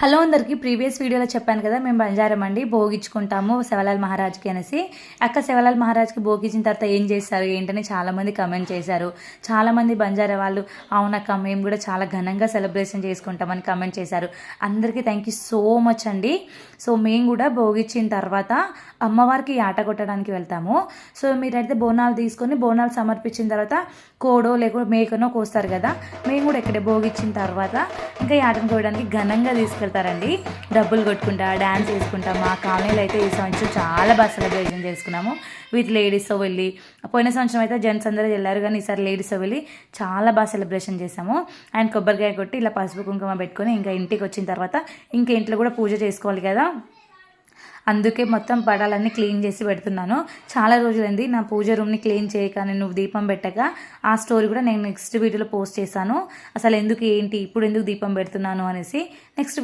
Hello అందరికీ previous వీడియోలో చెప్పాను కదా, మేము బంజారం అండి భోగించుకుంటాము శివలాల్ మహారాజ్కి అనేసి. అక్క శివలాల్ మహారాజ్కి భోగించిన తర్వాత ఏం చేస్తారు ఏంటని చాలామంది కమెంట్ చేశారు. చాలామంది బంజారా వాళ్ళు అవునక్క మేము కూడా చాలా ఘనంగా సెలబ్రేషన్ చేసుకుంటామని కమెంట్ చేశారు. అందరికీ థ్యాంక్ యూ సో మచ్ అండి. సో మేము కూడా భోగించిన తర్వాత అమ్మవారికి ఆట కొట్టడానికి వెళ్తాము. సో మీరైతే బోనాలు తీసుకొని బోనాలు సమర్పించిన తర్వాత కోడో లేకపోతే మేకనో కోస్తారు కదా, మేము కూడా ఇక్కడే భోగించిన తర్వాత ఇంకా ఈ ఆటను కోయడానికి ఘనంగా తీసుకెళ్తారండి. డబ్బులు కొట్టుకుంటా డ్యాన్స్ వేసుకుంటా మా కాలనీలో అయితే ఈ సంవత్సరం చాలా బాగా సెలబ్రేషన్ చేసుకున్నాము. విత్ లేడీస్తో వెళ్ళి, పోయిన సంవత్సరం అయితే జెంట్స్ అందరూ వెళ్ళారు కానీ ఈసారి లేడీస్తో వెళ్ళి చాలా బాగా సెలబ్రేషన్ చేసాము. అండ్ కొబ్బరికాయ కొట్టి ఇలా పసుపు కుంకుమ పెట్టుకొని ఇంకా ఇంటికి వచ్చిన తర్వాత ఇంకా ఇంట్లో కూడా పూజ చేసుకోవాలి కదా, అందుకే మొత్తం పడాలన్నీ క్లీన్ చేసి పెడుతున్నాను. చాలా రోజులైంది నా పూజ రూమ్ని క్లీన్ చేయక, నేను దీపం పెట్టక. ఆ స్టోరీ కూడా నేను నెక్స్ట్ వీడియోలో పోస్ట్ చేశాను. అసలు ఎందుకు ఏంటి ఇప్పుడు ఎందుకు దీపం పెడుతున్నాను అనేసి నెక్స్ట్